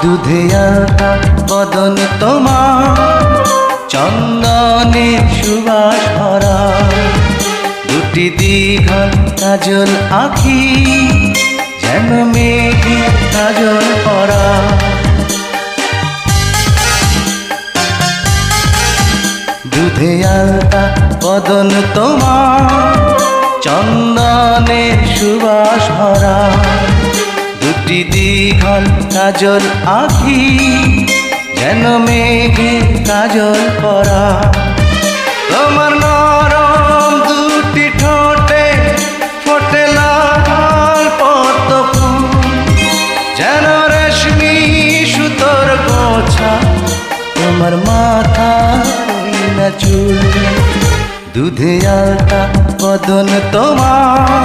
দুধে আলতা বদন তোমার, চন্দনের সুবাস ভরা, দুটি দীঘল কাজল আঁখি, যেন মেঘে কাজল পরা। দুধে আলতা বদন তোমার, চন্দনের সুবাস ভরা, দুটি দীঘল কাজল আঁখি, যেন মেঘে কাজল পরা। তোমার নরম দুটি ঠোঁটে ফোটে লাল পদ্ম ফুল, যেন রেশমি সুতোর গোছা, তোমার মাথা না চুল। দুধে আলতা বদন তোমার,